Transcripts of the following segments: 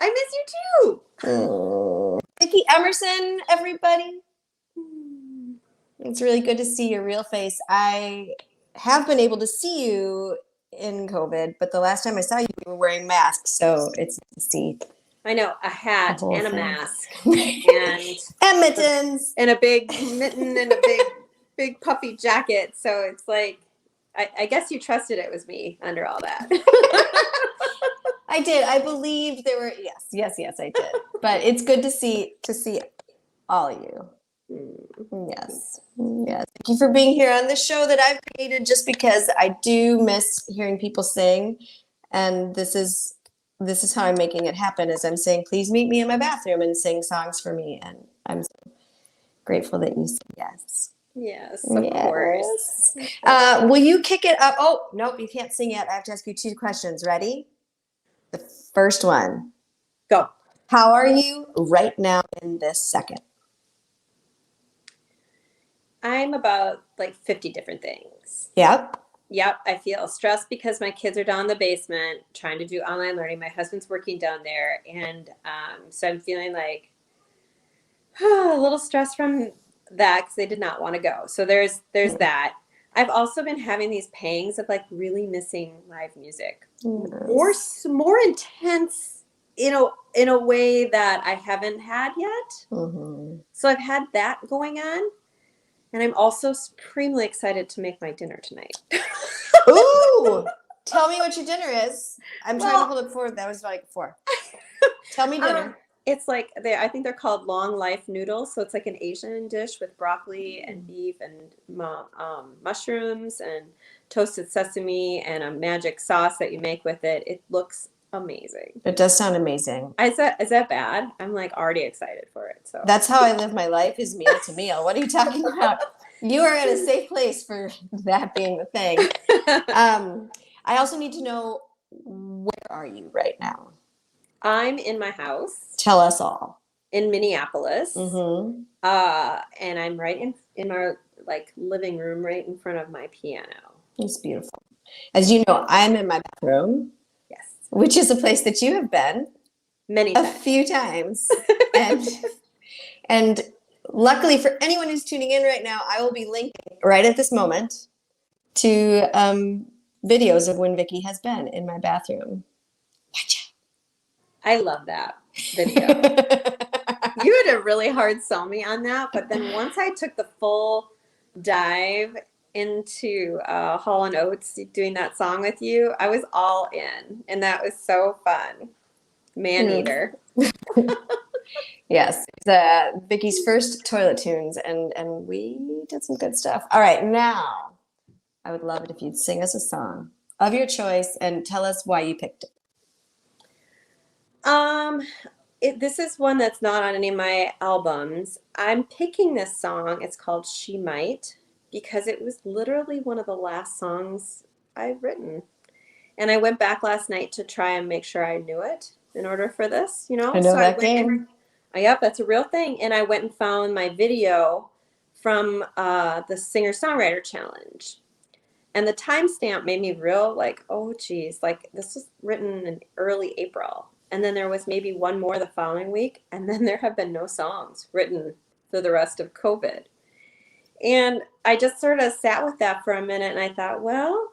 I miss you too. Vicky Emerson, everybody. It's really good to see your real face. I have been able to see you in COVID, but the last time I saw you, you were wearing masks, so it's nice to see. I know, a hat and a mask and mittens and a big mitten and a big puffy jacket. So it's like, I guess you trusted it was me under all that. I did. I believed there were yes, I did. But it's good to see all of you. Yes. Thank you for being here on the show that I've created, just because I do miss hearing people sing, and this is how I'm making it happen. Is I'm saying, please meet me in my bathroom and sing songs for me, and I'm so grateful that you said yes. Yes, of course. Will you kick it up? Oh, nope, you can't sing yet. I have to ask you 2 questions. Ready? The first one. Go. How are you right now in this second? I'm about like 50 different things. Yep. I feel stressed because my kids are down in the basement trying to do online learning. My husband's working down there. And so I'm feeling like a little stressed from that because they did not want to go. So there's that. I've also been having these pangs of like really missing live music. More intense, in a way that I haven't had yet. Mm-hmm. So I've had that going on. And I'm also supremely excited to make my dinner tonight. Ooh! Tell me what your dinner is. I'm trying to hold it forward. That was like 4. Tell me dinner. It's like, I think they're called long life noodles. So it's like an Asian dish with broccoli and beef and mushrooms and toasted sesame and a magic sauce that you make with it. It looks amazing. It does sound amazing. Is that bad? I'm like already excited for it. So that's how I live my life, is meal to meal. What are you talking about? You are in a safe place for that being the thing. I also need to know, where are you right now? I'm in my house. Tell us all. In Minneapolis. Mm-hmm. And I'm right in our like living room, right in front of my piano. It's beautiful. As you know, I'm in my bathroom. Which is a place that you have been a few times. and luckily for anyone who's tuning in right now, I will be linking right at this moment to videos of when Vicky has been in my bathroom. Watch out. I love that video. You had a really hard sell me on that, but then once I took the full dive into Hall & Oates doing that song with you, I was all in, and that was so fun. Man-eater. Yes, Vicky's first toilet tunes, and we did some good stuff. All right, now I would love it if you'd sing us a song of your choice and tell us why you picked it. This is one that's not on any of my albums. I'm picking this song. It's called She Might, because it was literally one of the last songs I've written. And I went back last night to try and make sure I knew it in order for this, I know that game. Yep, that's a real thing. And I went and found my video from the singer-songwriter challenge. And the timestamp made me real like, oh, geez, like this was written in early April. And then there was maybe one more the following week. And then there have been no songs written for the rest of COVID. And I just sort of sat with that for a minute, and I thought, well,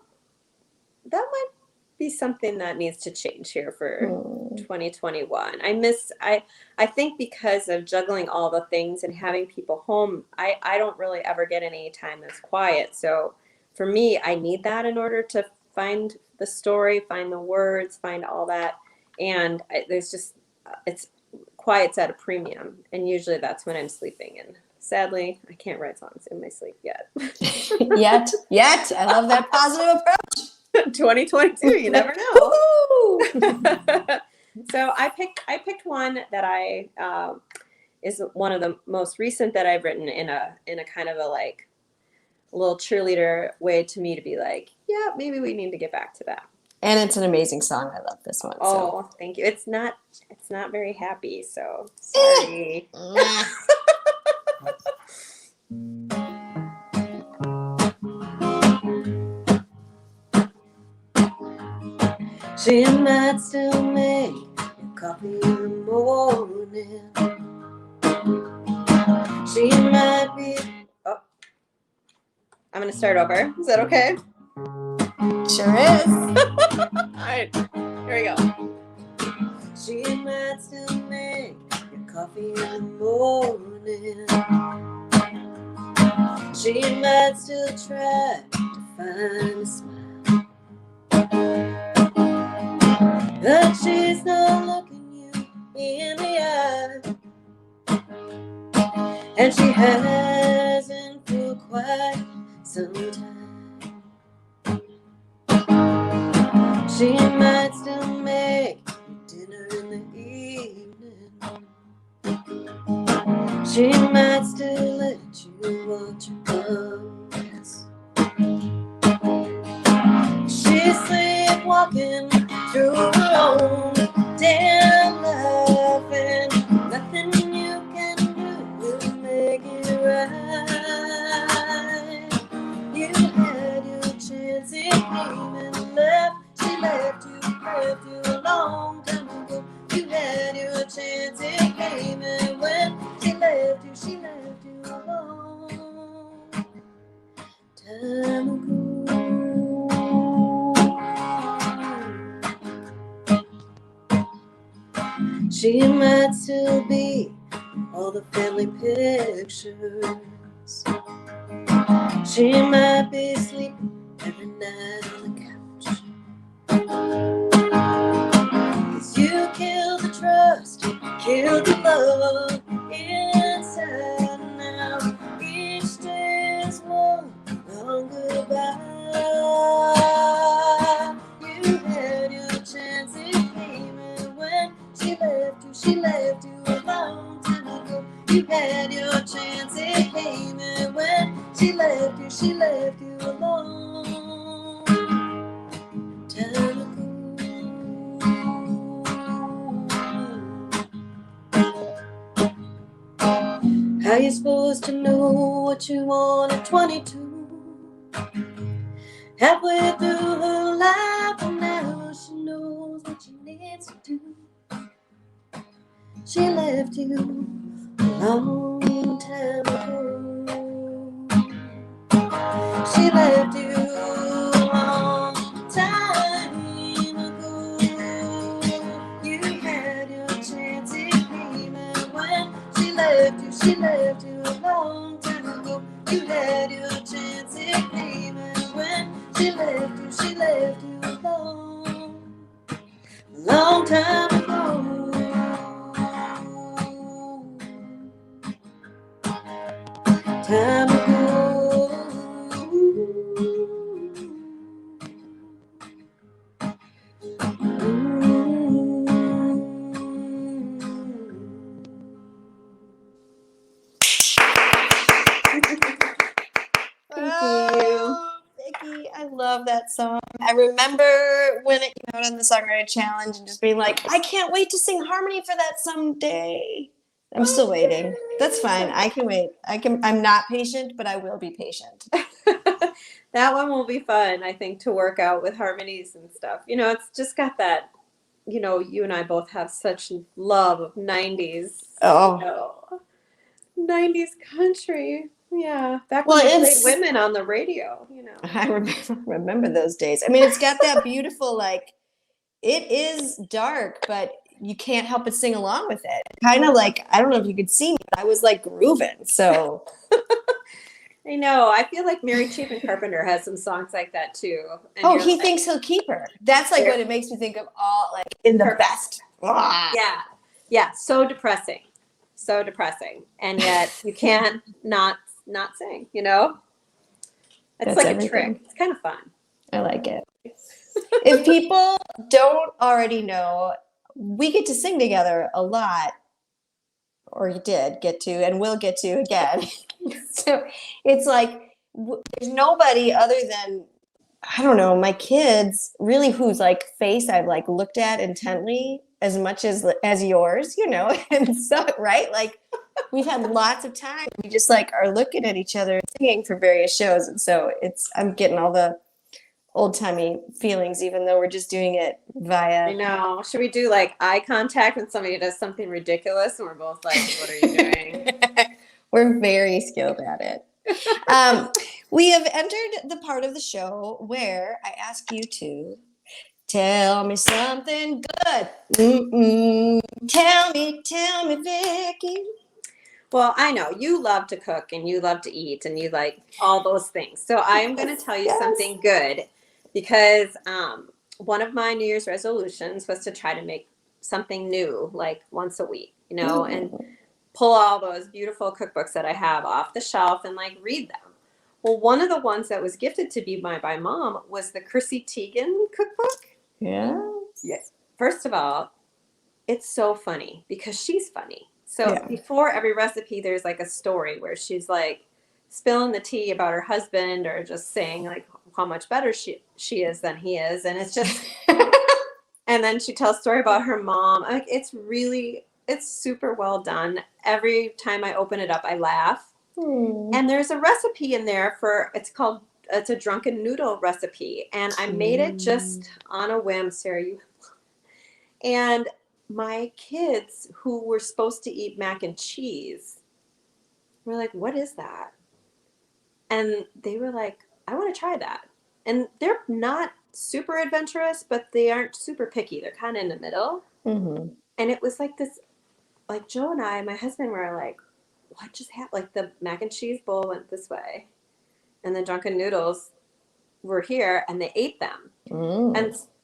that might be something that needs to change here for 2021. I think because of juggling all the things and having people home, I don't really ever get any time that's quiet. So for me, I need that in order to find the story, find the words, find all that. And it's quiet's at a premium. And usually that's when I'm sleeping. And sadly, I can't write songs in my sleep yet. Yet. I love that positive approach. 2022, you never know. So I picked one that is one of the most recent that I've written in a kind of a like a little cheerleader way to me to be like, yeah, maybe we need to get back to that. And it's an amazing song. I love this one. Oh, thank you. It's not very happy, so sorry. She might still make coffee in the morning. She might be. Oh, I'm gonna start over. Is that okay? Sure is. All right, here we go. She might still make your coffee in the morning. She might still try to find a smile, but she's not looking you in the eye, and she hasn't for quite some time. She might still make you dinner in the evening. She might still let you watch your books. She's sleepwalking through her own damn life, and nothing you can do will make it right. You had your chance, it came and left. She left you a long time ago. You had your chance, it came and went. She left you a long time ago. She might still be all the family pictures. She might be sleeping every night on the couch. 'Cause you killed the trust, you killed the love inside. Now each day is one long goodbye. You had your chance, it came and went. She left you a long time ago. You had your chance, it came and went. She left you a long time ago. How you supposed to know what you want at 22? Halfway through her life, and now she knows what she needs to do. She left you a long time ago. She left you a long time ago. You had your chance, it came and went. She left you a long time ago. You had your chance, it came and went. She left you a long time ago. Time ago. Vicky, I love that song. I remember when it came out on the Songwriter Challenge and just being like, I can't wait to sing harmony for that someday. I'm still waiting. That's fine. I can wait. I'm not patient, but I will be patient. That one will be fun, I think, to work out with harmonies and stuff. You know, it's just got that, you know, you and I both have such love of 90s. Oh. You know, 90s country. Yeah. Back when we played women on the radio, you know. I remember those days. I mean, it's got that beautiful, like, it is dark, but you can't help but sing along with it. Kind of like, I don't know if you could see me, but I was like grooving. So I know. I feel like Mary Chapin Carpenter has some songs like that too. And he thinks he'll keep her. That's like what it makes me think of, all like in the best. Yeah. Yeah. So depressing. So depressing. And yet you can't not sing, you know? It's like everything. A trick. It's kind of fun. I like it. If people don't already know, we get to sing together a lot, or you did get to, and will get to again. So it's like, there's nobody other than, I don't know, my kids really, whose like face I've like looked at intently as much as yours, you know. And so, right, like we've had lots of time. We just like are looking at each other and singing for various shows, and so I'm getting all the old-timey feelings, even though we're just doing it I via. know. Should we do like eye contact when somebody does something ridiculous and we're both like, what are you doing? We're very skilled at it. We have entered the part of the show where I ask you to tell me something good. Tell me, Vicky. Well, I know you love to cook and you love to eat and you like all those things. So I am going to tell you something good because one of my New Year's resolutions was to try to make something new like once a week, you know, and pull all those beautiful cookbooks that I have off the shelf and like read them. Well, one of the ones that was gifted to me by mom was the Chrissy Teigen cookbook. Yeah. Yes. First of all, it's so funny because she's funny. So before every recipe, there's like a story where she's like spilling the tea about her husband or just saying like how much better she is than he is. And it's just, and then she tells a story about her mom. Like it's super well done. Every time I open it up, I laugh. And there's a recipe in there it's a drunken noodle recipe. And I made it just on a whim, Sarah. And my kids who were supposed to eat mac and cheese were like, what is that? And they were like, I want to try that. And they're not super adventurous, but they aren't super picky. They're kind of in the middle. And it was like this, like Joe and I, my husband were like, what just happened? Like the mac and cheese bowl went this way. And the drunken noodles were here and they ate them.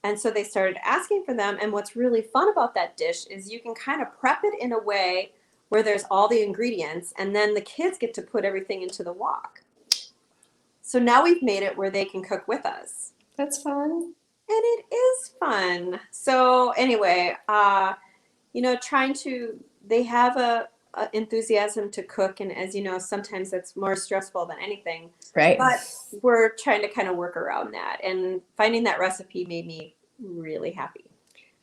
And so they started asking for them. And what's really fun about that dish is you can kind of prep it in a way where there's all the ingredients and then the kids get to put everything into the wok. So now we've made it where they can cook with us. That's fun. And it is fun. So anyway, they have a enthusiasm to cook. And as you know, sometimes that's more stressful than anything. Right. But we're trying to kind of work around that. And finding that recipe made me really happy.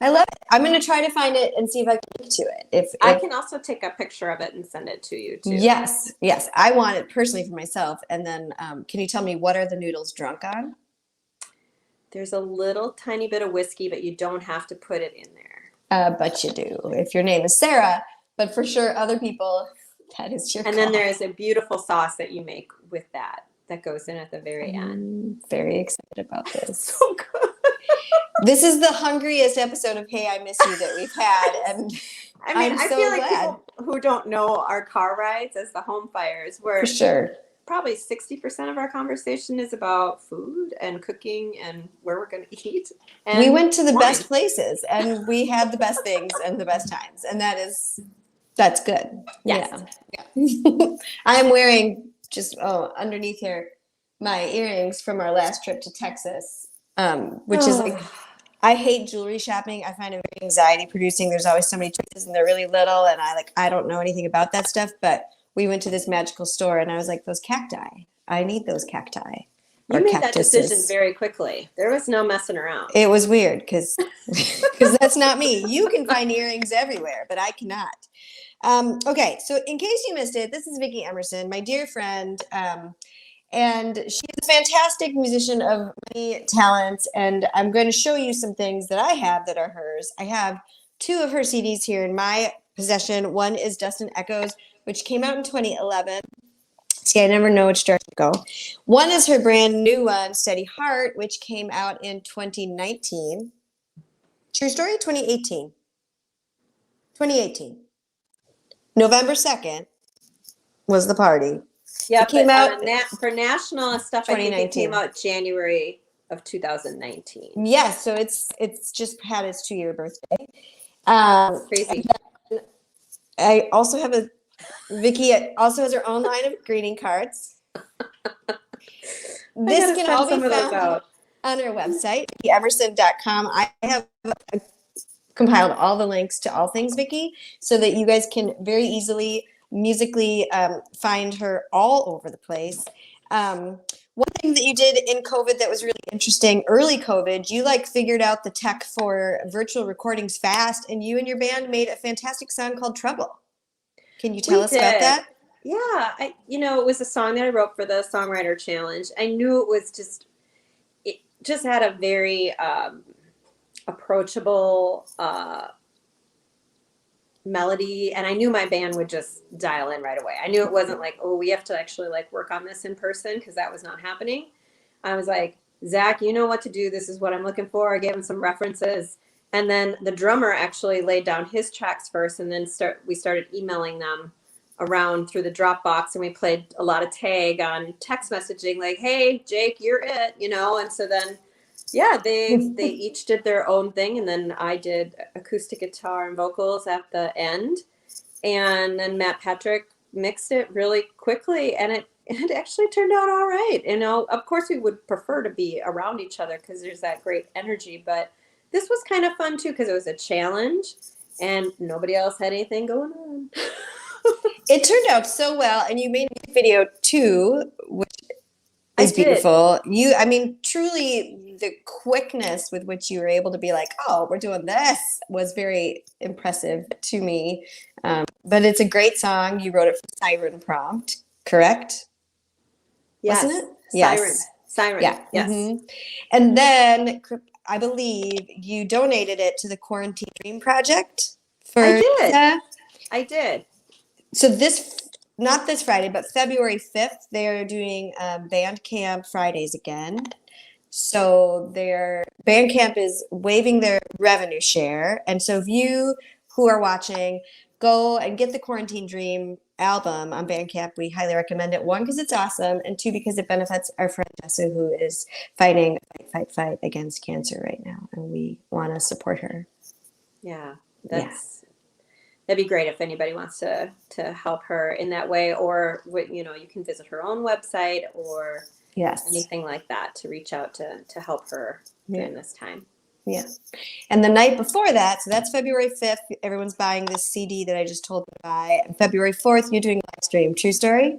I love it. I'm going to try to find it and see if I can link to it. If I can also take a picture of it and send it to you too. Yes. I want it personally for myself. And then can you tell me what are the noodles drunk on? There's a little tiny bit of whiskey, but you don't have to put it in there. But you do if your name is Sarah. But for sure, other people, that is your call. And then there is a beautiful sauce that you make with that goes in at the very end. Very excited about this. So good. This is the hungriest episode of Hey, I Miss You that we've had. And I mean, I so feel like glad. people who don't know our car rides as the home fires, where for sure. Probably 60% of our conversation is about food and cooking and where we're going to eat. And we went to the wine. best places and we had the best things and the best times. And that's good. Yes. Yeah. I'm wearing underneath here, my earrings from our last trip to Texas, which is like, I hate jewelry shopping. I find it very anxiety producing. There's always so many choices and they're really little. And I don't know anything about that stuff, but we went to this magical store and I was like, those cacti, I need those cacti. You made that decision very quickly. There was no messing around. It was weird because that's not me. You can find earrings everywhere, but I cannot. Okay, so in case you missed it, this is Vicky Emerson, my dear friend, and she's a fantastic musician of many talents, and I'm going to show you some things that I have that are hers. I have 2 of her CDs here in my possession. One is Dust and Echoes, which came out in 2011. See, I never know which direction to go. One is her brand new one, Steady Heart, which came out in 2019. True story, 2018. 2018. November 2nd was the party. Yeah, it came out for national stuff. I think it came out January of 2019. Yes, so it's just had its 2-year birthday. Crazy. I also have Vicky also has her own line of greeting cards. This can all be found on her website, vickyemerson.com. I have compiled all the links to all things Vicky so that you guys can very easily musically find her all over the place. One thing that you did in COVID that was really interesting, early COVID, you figured out the tech for virtual recordings fast, and you and your band made a fantastic song called Trouble. Can you tell us about that? Yeah, it was a song that I wrote for the Songwriter Challenge. I knew it was just, just had a very approachable melody, and I knew my band would just dial in right away. I knew it wasn't like, oh, we have to actually like work on this in person, because that was not happening. I was like, Zach, you know what to do. This is what I'm looking for. I gave him some references. And then the drummer actually laid down his tracks first, and then we started emailing them around through the Dropbox, and we played a lot of tag on text messaging, like, hey, Jake, you're it, you know? And so then, yeah, they each did their own thing, and then I did acoustic guitar and vocals at the end. And then Matt Patrick mixed it really quickly, and it actually turned out all right. You know, of course we would prefer to be around each other because there's that great energy, but this was kind of fun too because it was a challenge and nobody else had anything going on. It turned out so well, and you made a video too, which is beautiful. I mean, truly, the quickness with which you were able to be like, "Oh, we're doing this," was very impressive to me. But it's a great song. You wrote it for Siren Prompt, correct? Yes. Wasn't it? Siren. Yeah. Yes. Mm-hmm. And then I believe you donated it to the Quarantine Dream Project. I did. So not this Friday, but February 5th, they're doing Bandcamp Fridays again. So their Bandcamp is waiving their revenue share. And so if you who are watching, go and get the Quarantine Dream album on Bandcamp. We highly recommend it. One, because it's awesome. And two, because it benefits our friend Jessa, who is fighting fight against cancer right now. And we want to support her. Yeah, that'd be great if anybody wants to help her in that way, or you know, you can visit her own website or anything like that to reach out to help her during this time. Yeah. And the night before that, so that's February 5th, everyone's buying this CD that I just told them to buy. And February 4th, you're doing a live stream. True story?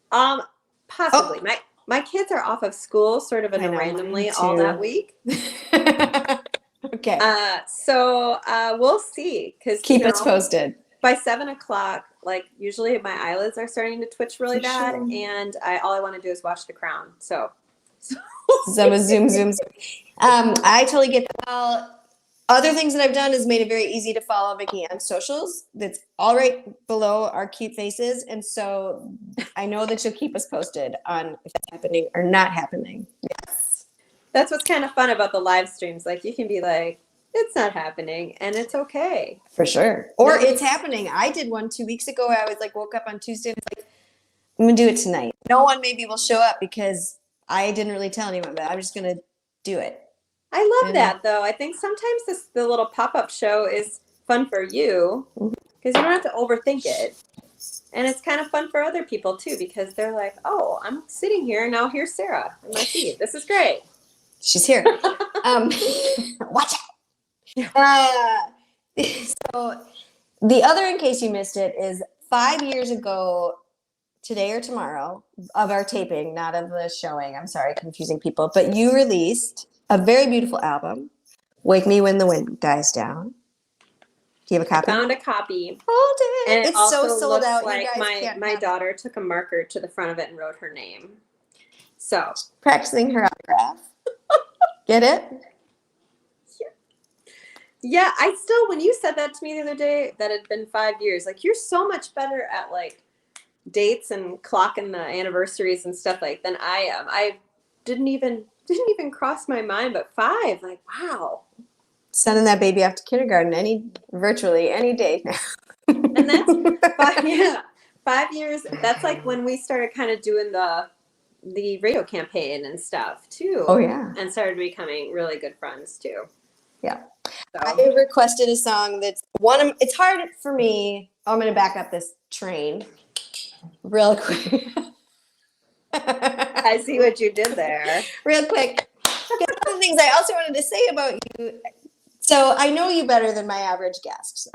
Possibly. Oh. My kids are off of school sort of randomly all that week. Okay. So we'll see. Keep us posted. By 7:00, like usually my eyelids are starting to twitch really bad, and all I want to do is watch The Crown. So zoom. I totally get that. Well, other things that I've done is made it very easy to follow Vicky on socials. That's all right below our cute faces, and so I know that you'll keep us posted on if it's happening or not happening. Yes, that's what's kind of fun about the live streams. Like you can be like, it's not happening, and it's okay. For sure. Or it's happening. I did one 2 weeks ago. I was like, woke up on Tuesday and was like, I'm gonna do it tonight. No one maybe will show up because I didn't really tell anyone, but I'm just gonna do it. I love that though. I think sometimes the little pop-up show is fun for you because you don't have to overthink it. And it's kind of fun for other people too, because they're like, oh, I'm sitting here and now here's Sarah in my feed. This is great. She's here. Watch out. So the other, in case you missed it, is 5 years ago, today or tomorrow, of our taping, not of the showing. I'm sorry, confusing people. But you released a very beautiful album, Wake Me When the Wind Dies Down. Do you have a copy? I found a copy. Hold it. And it's so sold out. Like you guys my daughter took a marker to the front of it and wrote her name. So practicing her autograph. Get it? Yeah, I still, when you said that to me the other day, that had been 5 years, like you're so much better at like dates and clocking the anniversaries and stuff like than I am. I didn't even cross my mind, but 5, like, wow. Sending that baby off to kindergarten virtually any day now. And that's 5 years. That's like when we started kind of doing the radio campaign and stuff too. Oh yeah. And started becoming really good friends too. Yeah. So. I requested a song that's it's hard for me. I'm going to back up this train real quick. I see what you did there. Real quick. One of the things I also wanted to say about you. So I know you better than my average guest.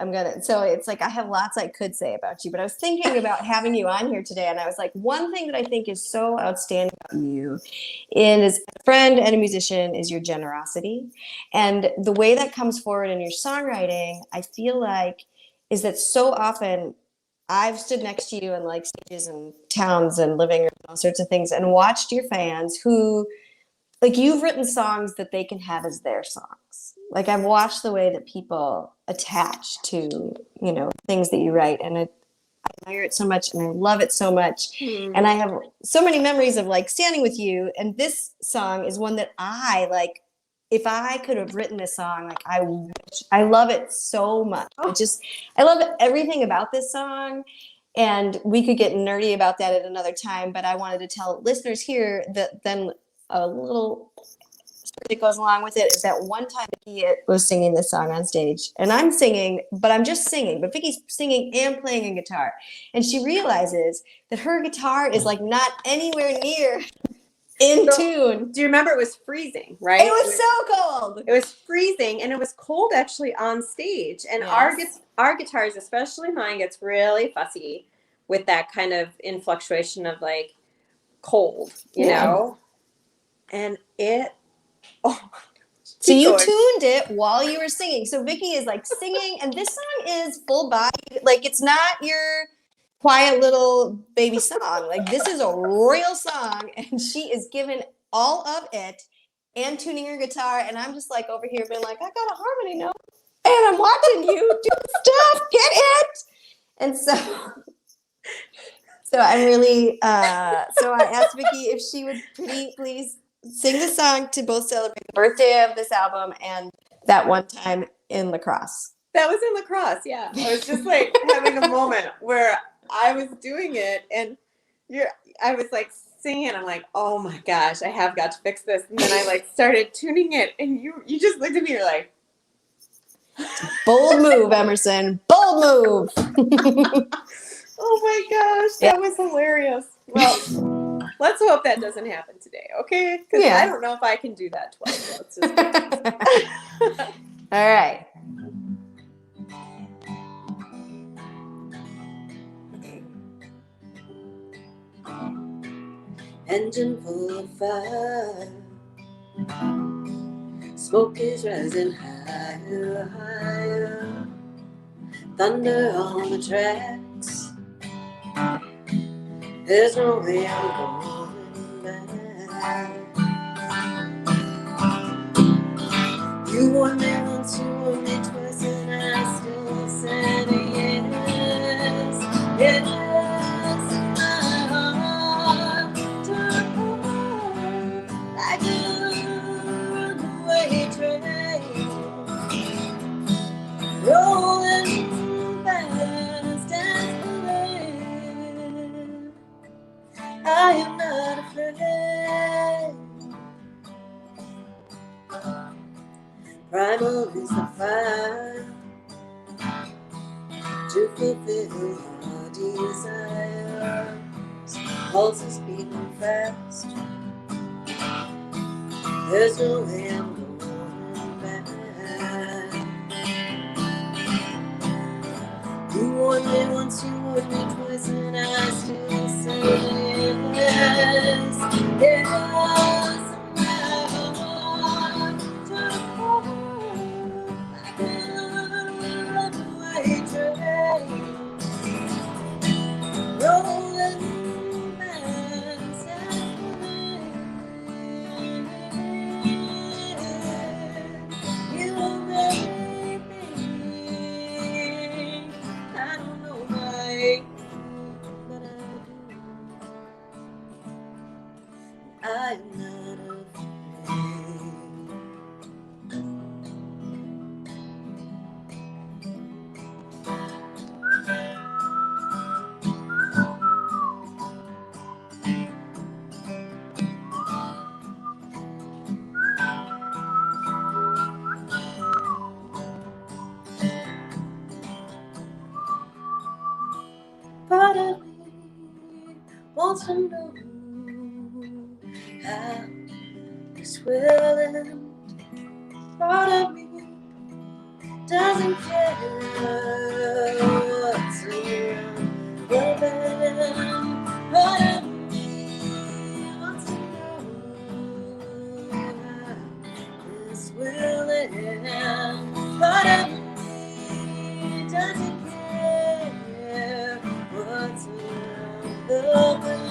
So it's like I have lots I could say about you, but I was thinking about having you on here today, and I was like, one thing that I think is so outstanding about you is a friend and a musician is your generosity. And the way that comes forward in your songwriting, I feel like, is that so often I've stood next to you in like stages and towns and living rooms and all sorts of things and watched your fans who like you've written songs that they can have as their songs. Like I've watched the way that people attach to, you know, things that you write, and I admire it so much and I love it so much. And I have so many memories of like standing with you, and this song is one that I like, if I could have written a song, like I love it so much. I love everything about this song. And we could get nerdy about that at another time, but I wanted to tell listeners here that then a little story that goes along with it is that one time Vicky was singing this song on stage, and I'm singing, but I'm just singing, but Vicky's singing and playing a guitar. And she realizes that her guitar is like not anywhere near in tune. Do you remember it was freezing, right? It was so cold. It was freezing, and it was cold actually on stage. And our guitars, especially mine, gets really fussy with that kind of influctuation of like cold, you know? And so you tuned it while you were singing. So Vicky is like singing, and this song is full body. Like it's not your quiet little baby song. Like this is a real song, and she is given all of it and tuning her guitar. And I'm just like over here being like, I got a harmony note, and I'm watching you do stuff. Get it? And so I'm really. So I asked Vicky if she would please sing the song to both celebrate the birthday of this album and that one time in lacrosse. That was in lacrosse, yeah. I was just like having a moment where I was doing it, and I was like singing. I'm like, oh my gosh, I have got to fix this. And then I like started tuning it, and you just looked at me. You're like, bold move, Emerson. Bold move. Oh my gosh, that was hilarious. Well, let's hope that doesn't happen today, okay? Because I don't know if I can do that twice. Let's just all right. Engine full of fire, smoke is rising higher, higher. Thunder on the tracks, there's no way I'm going back. You warned me once, you warned me twice, and I still said yes, yes. Rolling fast and afraid, I am not afraid. Primal is the fire to fulfill your desires. Pulse is beating fast, there's no way I'm going back. You warned me once, you warned me twice, and I still say yes, yes. Rolling fast you made me. I don't know why, but I do. I'm not afraid. Part of me wants to know how this will end. Part of me doesn't care what's around the bend. Part of me wants to know how this will end. Part of me doesn't care what's around the bend.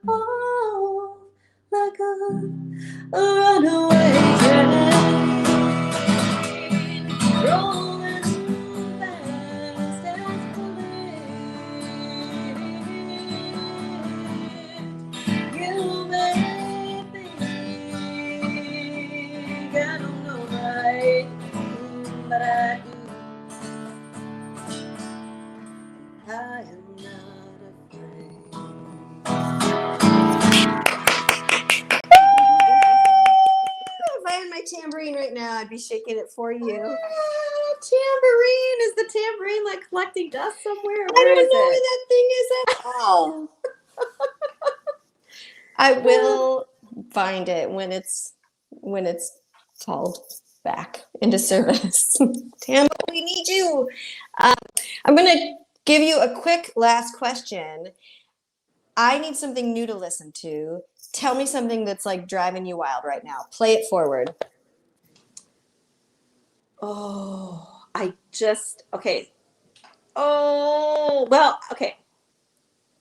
off like a runaway train, rolling fast as bullet. You may think I don't know right, but I do. I am not afraid. If I had my tambourine right now, I'd be shaking it for you. Tambourine. Is the tambourine like collecting dust somewhere? I Where don't is know it? where that thing is at all. I will find it when it's called back into service. Tambo, we need you. I'm gonna give you a quick last question. I need something new to listen to. Tell me something that's like driving you wild right now. Play it forward. Oh, okay. Oh, well, okay.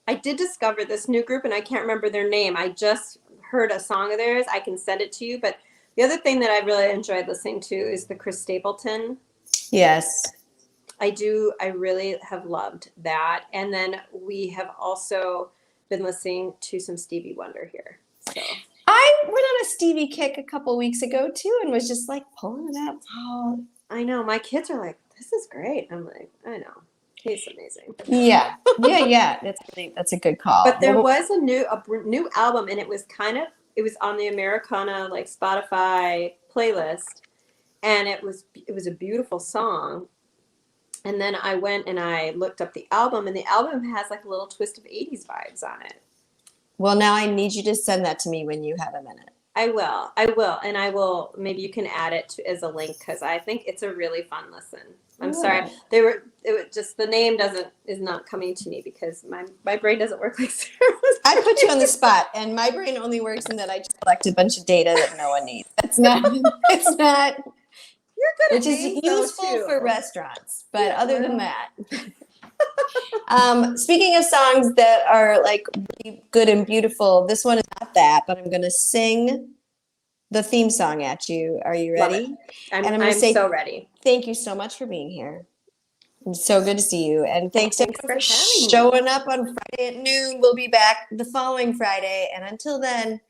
I did discover this new group and I can't remember their name. I just heard a song of theirs. I can send it to you. But the other thing that I really enjoyed listening to is the Chris Stapleton. Yes. I really have loved that. And then we have also been listening to some Stevie Wonder here. So I went on a Stevie kick a couple weeks ago too and was just like pulling it up. Oh, I know. My kids are like, this is great. I'm like, I know. He's amazing. Yeah. That's a good call. But there was a new album, and it was on the Americana like Spotify playlist, and it was a beautiful song. And then I went and I looked up the album, and the album has like a little twist of 80s vibes on it. Well, now I need you to send that to me when you have a minute. I will, and I will. Maybe you can add it as a link because I think it's a really fun listen. I'm sorry, it was just the name is not coming to me because my brain doesn't work like Sarah's. I put you on the spot, and my brain only works in that I just collect a bunch of data that no one needs. It's not. You're good at which is names, useful though, too. for restaurants, but other than that. Speaking of songs that are like really good and beautiful, this one is not that, but I'm going to sing the theme song at you. Are you ready? I'm so ready. Thank you so much for being here. It's so good to see you. And thanks for showing up on Friday at noon. We'll be back the following Friday. And until then,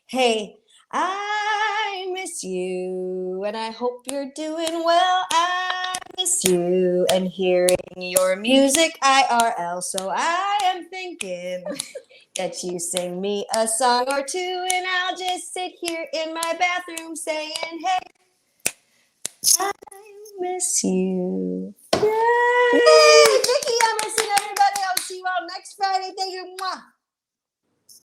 hey, I miss you. And I hope you're doing well. I miss you and hearing your music IRL. So I am thinking that you sing me a song or two, and I'll just sit here in my bathroom saying, hey, I miss you.